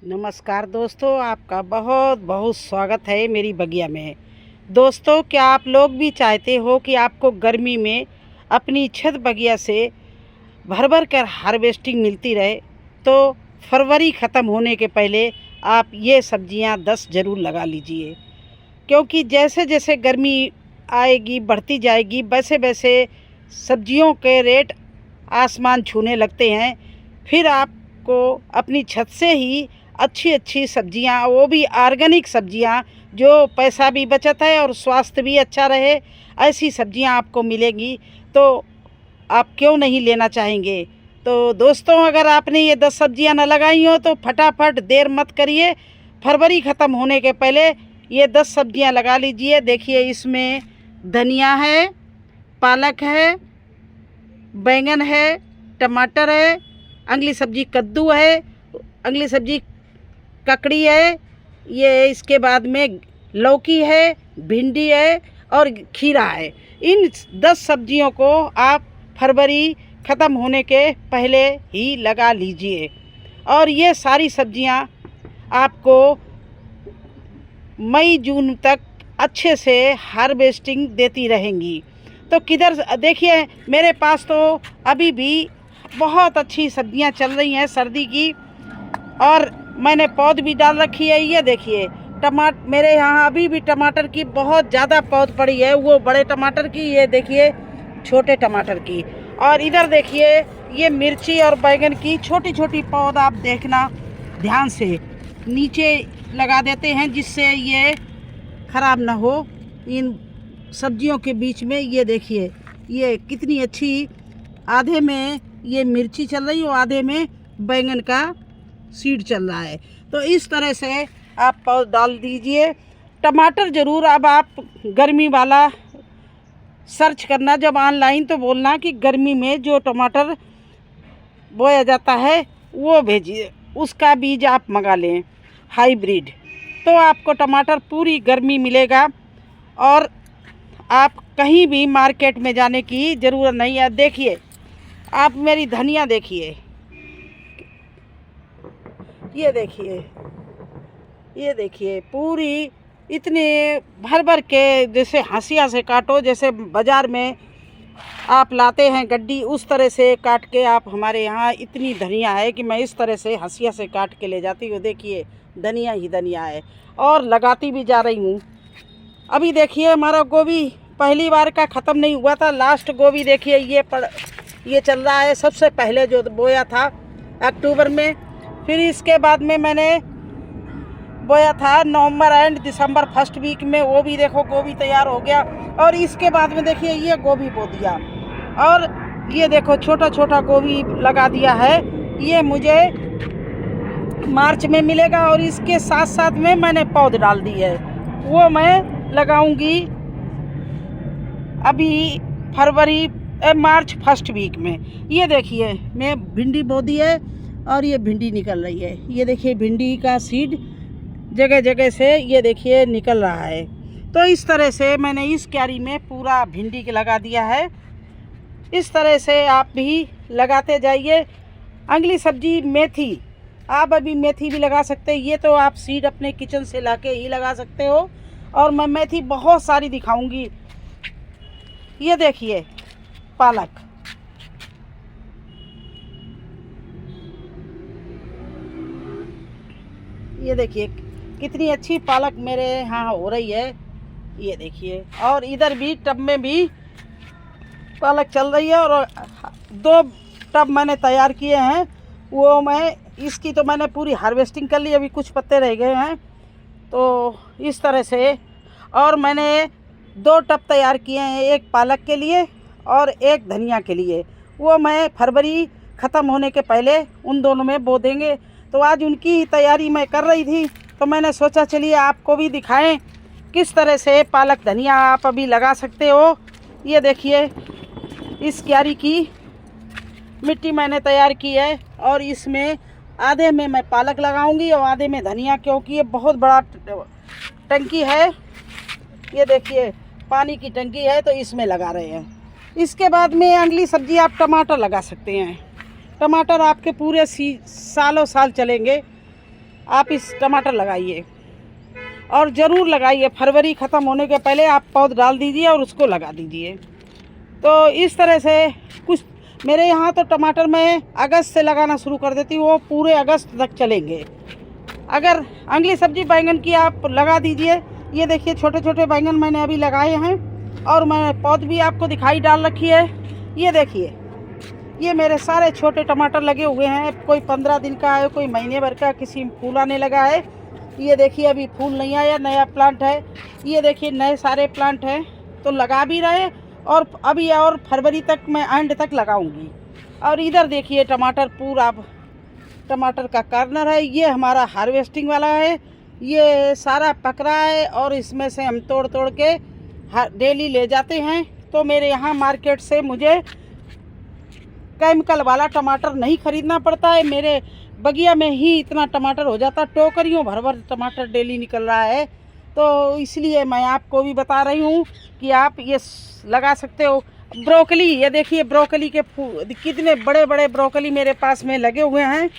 नमस्कार दोस्तों, आपका बहुत बहुत स्वागत है मेरी बगिया में। दोस्तों, क्या आप लोग भी चाहते हो कि आपको गर्मी में अपनी छत बगिया से भर भर कर हार्वेस्टिंग मिलती रहे? तो फरवरी ख़त्म होने के पहले आप ये सब्जियां 10 ज़रूर लगा लीजिए, क्योंकि जैसे जैसे गर्मी आएगी बढ़ती जाएगी वैसे वैसे सब्जियों के रेट आसमान छूने लगते हैं। फिर आपको अपनी छत से ही अच्छी अच्छी सब्जियां, वो भी ऑर्गेनिक सब्जियां, जो पैसा भी बचत है और स्वास्थ्य भी अच्छा रहे, ऐसी सब्जियां आपको मिलेंगी। तो आप क्यों नहीं लेना चाहेंगे? तो दोस्तों, अगर आपने ये 10 सब्जियां न लगाई हो तो फटाफट देर मत करिए, फरवरी ख़त्म होने के पहले ये 10 सब्जियां लगा लीजिए। देखिए, इसमें धनिया है, पालक है, बैंगन है, टमाटर है, अगली सब्जी कद्दू है, अगली सब्जी ककड़ी है, ये इसके बाद में लौकी है, भिंडी है और खीरा है। इन 10 सब्जियों को आप फरवरी ख़त्म होने के पहले ही लगा लीजिए और ये सारी सब्जियां आपको मई जून तक अच्छे से हार्वेस्टिंग देती रहेंगी। तो किधर देखिए, मेरे पास तो अभी भी बहुत अच्छी सब्जियां चल रही हैं सर्दी की, और मैंने पौध भी डाल रखी है। ये देखिए, मेरे यहाँ अभी भी टमाटर की बहुत ज़्यादा पौध पड़ी है, वो बड़े टमाटर की, ये देखिए छोटे टमाटर की। और इधर देखिए, ये मिर्ची और बैंगन की छोटी छोटी पौध आप देखना ध्यान से, नीचे लगा देते हैं जिससे ये ख़राब ना हो इन सब्जियों के बीच में। ये देखिए, ये कितनी अच्छी, आधे में ये मिर्ची चल रही है और आधे में बैंगन का सीड चल रहा है। तो इस तरह से आप पौध डाल दीजिए। टमाटर ज़रूर, अब आप गर्मी वाला सर्च करना जब ऑनलाइन, तो बोलना कि गर्मी में जो टमाटर बोया जाता है वो भेजिए, उसका बीज आप मंगा लें हाइब्रिड, तो आपको टमाटर पूरी गर्मी मिलेगा और आप कहीं भी मार्केट में जाने की ज़रूरत नहीं है। देखिए, आप मेरी धनिया देखिए, ये देखिए पूरी इतने भर भर के, जैसे हंसिया से काटो, जैसे बाज़ार में आप लाते हैं गड्डी, उस तरह से काट के आप, हमारे यहाँ इतनी धनिया है कि मैं इस तरह से हंसिया से काट के ले जाती हूँ। देखिए, धनिया ही धनिया है और लगाती भी जा रही हूँ। अभी देखिए, हमारा गोभी पहली बार का ख़त्म नहीं हुआ था, लास्ट गोभी देखिए ये चल रहा है। सबसे पहले जो बोया था अक्टूबर में, फिर इसके बाद में मैंने बोया था नवंबर एंड दिसंबर फर्स्ट वीक में, वो भी देखो गोभी तैयार हो गया। और इसके बाद में देखिए, ये गोभी बो दिया और ये देखो छोटा छोटा गोभी लगा दिया है। ये मुझे मार्च में मिलेगा और इसके साथ साथ में मैंने पौध डाल दी है, वो मैं लगाऊंगी अभी मार्च फर्स्ट वीक में। ये देखिए, मैं भिंडी बो दी है और ये भिंडी निकल रही है। ये देखिए, भिंडी का सीड जगह जगह से ये देखिए निकल रहा है। तो इस तरह से मैंने इस क्यारी में पूरा भिंडी के लगा दिया है। इस तरह से आप भी लगाते जाइए। अगली सब्जी मेथी, आप अभी मेथी भी लगा सकते हैं। ये तो आप सीड अपने किचन से लाके ही लगा सकते हो, और मैं मेथी बहुत सारी दिखाऊंगी। ये देखिए पालक, ये देखिए कितनी अच्छी पालक मेरे यहाँ हो रही है। ये देखिए, और इधर भी टब में भी पालक चल रही है, और 2 टब मैंने तैयार किए हैं, वो इसकी तो मैंने पूरी हार्वेस्टिंग कर ली, अभी कुछ पत्ते रह गए हैं। तो इस तरह से, और मैंने 2 टब तैयार किए हैं, एक पालक के लिए और एक धनिया के लिए। वो मैं फरवरी ख़त्म होने के पहले उन दोनों में बो देंगे। तो आज उनकी तैयारी मैं कर रही थी, तो मैंने सोचा चलिए आपको भी दिखाएं किस तरह से पालक धनिया आप अभी लगा सकते हो। ये देखिए, इस क्यारी की मिट्टी मैंने तैयार की है और इसमें आधे में मैं पालक लगाऊंगी और आधे में धनिया, क्योंकि ये बहुत बड़ा टंकी है। ये देखिए, पानी की टंकी है, तो इसमें लगा रहे हैं। इसके बाद में अगली सब्जी आप टमाटर लगा सकते हैं। टमाटर आपके पूरे सालों साल चलेंगे। आप इस टमाटर लगाइए और ज़रूर लगाइए। फरवरी ख़त्म होने के पहले आप पौध डाल दीजिए और उसको लगा दीजिए। तो इस तरह से कुछ मेरे यहाँ तो टमाटर मैं अगस्त से लगाना शुरू कर देती हूँ, वो पूरे अगस्त तक चलेंगे। अगर अगली सब्जी बैंगन की आप लगा दीजिए। ये देखिए छोटे छोटे बैंगन मैंने अभी लगाए हैं और मैं पौध भी आपको दिखाई डाल रखी है। ये देखिए ये मेरे सारे छोटे टमाटर लगे हुए हैं, कोई 15 दिन का है, कोई महीने भर का, किसी में फूल आने लगा है। ये देखिए अभी फूल नहीं आया, नया प्लांट है। ये देखिए नए सारे प्लांट हैं, तो लगा भी रहे और अभी और फरवरी तक मैं एंड तक लगाऊंगी। और इधर देखिए टमाटर पूरा टमाटर का कार्नर है, ये हमारा हार्वेस्टिंग वाला है। ये सारा पक रहा है और इसमें से हम तोड़ तोड़ के डेली ले जाते हैं। तो मेरे यहाँ मार्केट से मुझे केमिकल वाला टमाटर नहीं ख़रीदना पड़ता है, मेरे बगिया में ही इतना टमाटर हो जाता। टोकरियों भर भर टमाटर डेली निकल रहा है। तो इसलिए मैं आपको भी बता रही हूँ कि आप ये लगा सकते हो। ब्रोकली, ये देखिए ब्रोकली के फूल कितने बड़े बड़े ब्रोकली मेरे पास में लगे हुए हैं।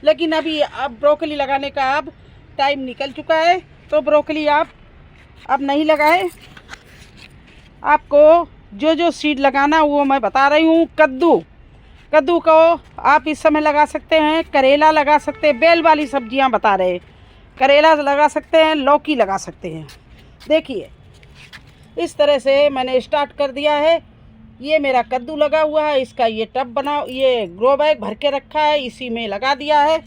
लेकिन अभी अब ब्रोकली लगाने का अब टाइम निकल चुका है, तो ब्रोकली आप अब नहीं लगाए। आपको जो जो सीड लगाना वो मैं बता रही हूँ। कद्दू को आप इस समय लगा सकते हैं, करेला लगा सकते हैं, बेल वाली सब्जियां बता रहे, करेला लगा सकते हैं, लौकी लगा सकते हैं। देखिए इस तरह से मैंने स्टार्ट कर दिया है। ये मेरा कद्दू लगा हुआ है, इसका ये टब बना, ये ग्रो बैग भर के रखा है, इसी में लगा दिया है।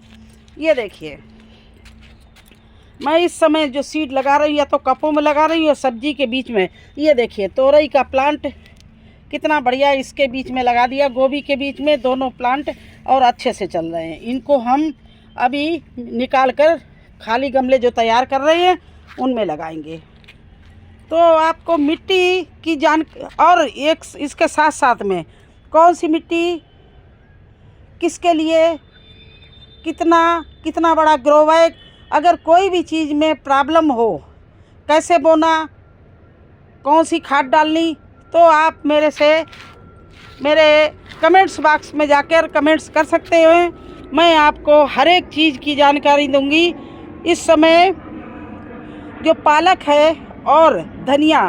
ये देखिए मैं इस समय जो सीड लगा रही हूँ या तो कपों में लगा रही हूँ, सब्जी के बीच में। ये देखिए तोरई का प्लांट कितना बढ़िया इसके बीच में लगा दिया, गोभी के बीच में, दोनों प्लांट और अच्छे से चल रहे हैं। इनको हम अभी निकाल कर खाली गमले जो तैयार कर रहे हैं उनमें लगाएंगे। तो आपको मिट्टी की और एक इसके साथ साथ में कौन सी मिट्टी किसके लिए, कितना बड़ा ग्रो बैग, अगर कोई भी चीज़ में प्रॉब्लम हो, कैसे बोना, कौन सी खाद डालनी, तो आप मेरे कमेंट्स बॉक्स में जाकर कमेंट्स कर सकते हैं। मैं आपको हर एक चीज़ की जानकारी दूंगी। इस समय जो पालक है और धनिया,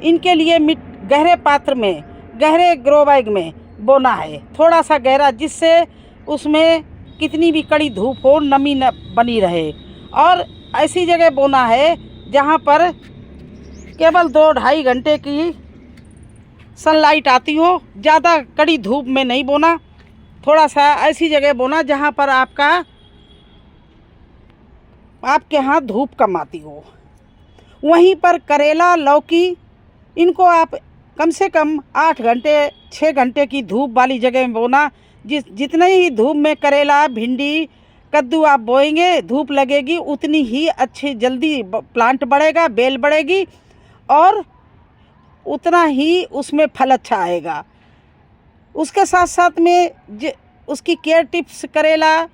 इनके लिए गहरे पात्र में, गहरे ग्रो बैग में बोना है, थोड़ा सा गहरा, जिससे उसमें कितनी भी कड़ी धूप हो नमी न बनी रहे। और ऐसी जगह बोना है जहाँ पर केवल 2-2.5 घंटे की सनलाइट आती हो, ज़्यादा कड़ी धूप में नहीं बोना। थोड़ा सा ऐसी जगह बोना जहाँ पर आपके यहाँ धूप कम आती हो। वहीं पर करेला, लौकी, इनको आप कम से कम 8 घंटे 6 घंटे की धूप वाली जगह में बोना। जितने ही धूप में करेला, भिंडी, कद्दू आप बोएंगे, धूप लगेगी, उतनी ही अच्छी जल्दी प्लांट बढ़ेगा, बेल बढ़ेगी और उतना ही उसमें फल अच्छा आएगा। उसके साथ साथ में उसकी केयर टिप्स, करेला,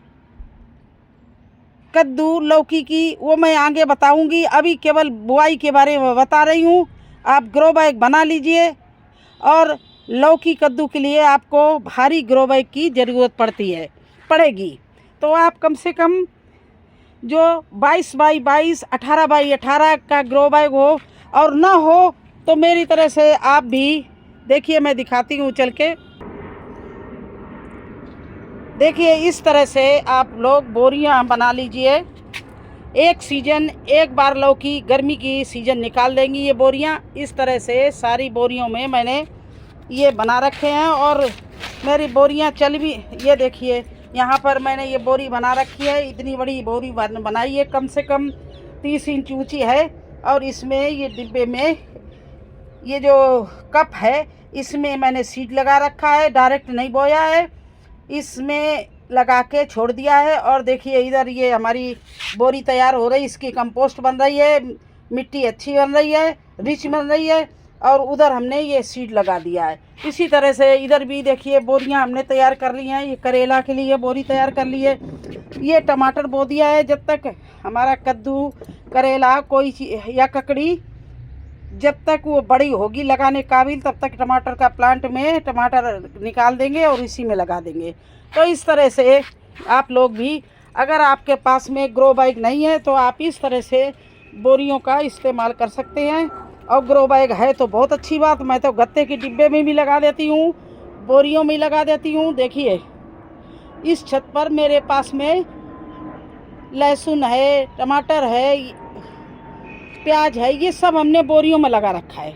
कद्दू, लौकी की, वो मैं आगे बताऊंगी। अभी केवल बुआई के बारे में बता रही हूँ। आप ग्रो बैग बना लीजिए। और लौकी, कद्दू के लिए आपको भारी ग्रो बैग की ज़रूरत पड़ेगी। तो आप कम से कम जो 22 बाई 22, 18 बाई 18 का ग्रो बैग हो, और ना हो तो मेरी तरह से आप भी देखिए, मैं दिखाती हूँ चल के। देखिए इस तरह से आप लोग बोरियां बना लीजिए। एक सीज़न एक बार लौकी, गर्मी की सीज़न निकाल देंगी ये बोरियां। इस तरह से सारी बोरियों में मैंने ये बना रखे हैं और मेरी बोरियां चल भी, ये देखिए यहाँ पर मैंने ये बोरी बना रखी है। इतनी बड़ी बोरी बनाई है, कम से कम 30 इंच ऊंची है। और इसमें ये डिब्बे में ये जो कप है, इसमें मैंने सीड लगा रखा है, डायरेक्ट नहीं बोया है, इसमें लगा के छोड़ दिया है। और देखिए इधर ये हमारी बोरी तैयार हो रही, इसकी कंपोस्ट बन रही है, मिट्टी अच्छी बन रही है, रिच बन रही है। और उधर हमने ये सीड लगा दिया है। इसी तरह से इधर भी देखिए बोरियां हमने तैयार कर ली हैं। ये करेला के लिए बोरी तैयार कर ली है, ये टमाटर बो दिया है। जब तक हमारा कद्दू, करेला कोई या ककड़ी जब तक वो बड़ी होगी लगाने काबिल, तब तक टमाटर का प्लांट में टमाटर निकाल देंगे और इसी में लगा देंगे। तो इस तरह से आप लोग भी अगर आपके पास में ग्रो बैग नहीं है तो आप इस तरह से बोरियों का इस्तेमाल कर सकते हैं। और ग्रो बैग है तो बहुत अच्छी बात, मैं तो गत्ते के डिब्बे में भी लगा देती हूँ, बोरियों में लगा देती हूँ। देखिए इस छत पर मेरे पास में लहसुन है, टमाटर है, प्याज है, ये सब हमने बोरियों में लगा रखा है,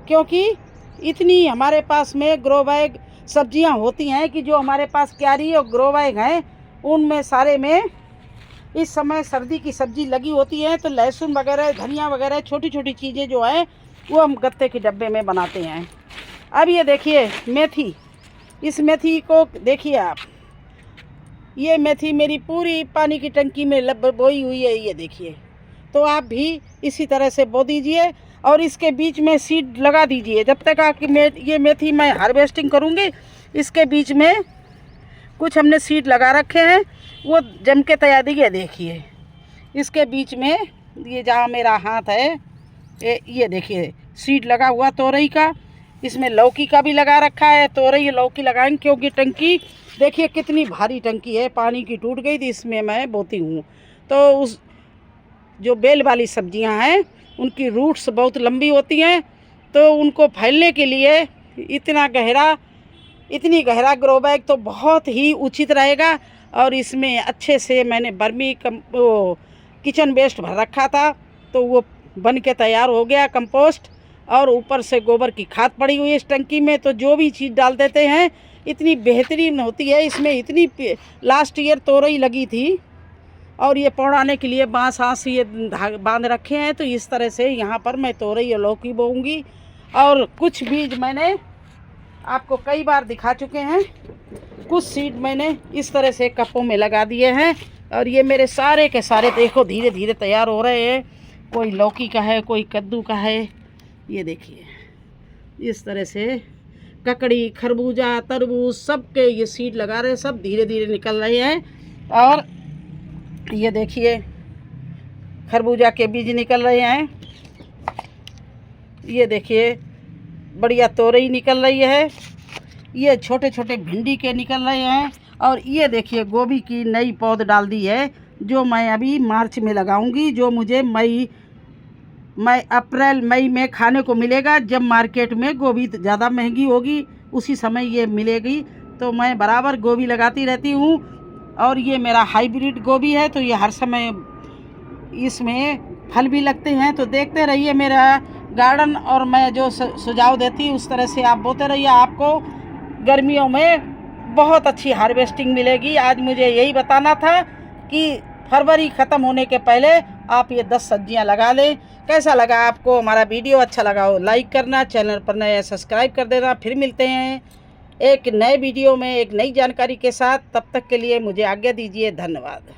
क्योंकि इतनी हमारे पास में ग्रो बैग सब्जियां होती हैं कि जो हमारे पास क्यारी और ग्रो बैग हैं उनमें सारे में इस समय सर्दी की सब्जी लगी होती है। तो लहसुन वगैरह, धनिया वगैरह, छोटी छोटी चीज़ें जो हैं वो हम गत्ते के डब्बे में बनाते हैं। अब ये देखिए मेथी, इस मेथी को देखिए आप, ये मेथी मेरी पूरी पानी की टंकी में बोई हुई है, ये देखिए। तो आप भी इसी तरह से बो दीजिए और इसके बीच में सीड लगा दीजिए। जब तक आपकी ये मेथी मैं हार्वेस्टिंग करूँगी, इसके बीच में कुछ हमने सीड लगा रखे हैं, वो जम के तैयार दिए। देखिए इसके बीच में ये जहाँ मेरा हाथ है ये देखिए सीड लगा हुआ तोरई का, इसमें लौकी का भी लगा रखा है। तोरई लौकी लगाएंगे क्योंकि टंकी देखिए कितनी भारी टंकी है, पानी की टूट गई थी, इसमें मैं बोती हूँ। तो उस जो बेल वाली सब्जियां हैं उनकी रूट्स बहुत लंबी होती हैं, तो उनको फैलने के लिए इतनी गहरा ग्रो बैग तो बहुत ही उचित रहेगा। और इसमें अच्छे से मैंने किचन वेस्ट भर रखा था, तो वो बन के तैयार हो गया कंपोस्ट। और ऊपर से गोबर की खाद पड़ी हुई है इस टंकी में, तो जो भी चीज़ डाल देते हैं इतनी बेहतरीन होती है। इसमें इतनी लास्ट ईयर तोरई लगी थी और ये पौड़ाने के लिए बांस ये बांध रखे हैं। तो इस तरह से यहाँ पर मैं तोरई और लौकी बोऊंगी। और कुछ बीज मैंने आपको कई बार दिखा चुके हैं, कुछ सीड मैंने इस तरह से कपों में लगा दिए हैं। और ये मेरे सारे के सारे देखो धीरे धीरे तैयार हो रहे हैं। कोई लौकी का है, कोई कद्दू का है, ये देखिए इस तरह से ककड़ी, खरबूजा, तरबूज सब के ये सीड लगा रहे हैं, सब धीरे धीरे निकल रहे हैं। और ये देखिए खरबूजा के बीज निकल रहे हैं, ये देखिए बढ़िया तोरई निकल रही है, ये छोटे छोटे भिंडी के निकल रहे हैं। और ये देखिए गोभी की नई पौध डाल दी है, जो मैं अभी मार्च में लगाऊंगी, जो मुझे अप्रैल मई में खाने को मिलेगा। जब मार्केट में गोभी ज़्यादा महंगी होगी उसी समय ये मिलेगी। तो मैं बराबर गोभी लगाती रहती हूँ। और ये मेरा हाइब्रिड गोभी है, तो ये हर समय इसमें फल भी लगते हैं। तो देखते रहिए मेरा गार्डन, और मैं जो सुझाव देती हूँ उस तरह से आप बोते रहिए, आपको गर्मियों में बहुत अच्छी हार्वेस्टिंग मिलेगी। आज मुझे यही बताना था कि फरवरी ख़त्म होने के पहले आप ये 10 सब्जियां लगा लें। कैसा लगा आपको हमारा वीडियो? अच्छा लगा हो लाइक करना, चैनल पर नए सब्सक्राइब कर देना। फिर मिलते हैं एक नए वीडियो में एक नई जानकारी के साथ। तब तक के लिए मुझे आज्ञा दीजिए। धन्यवाद।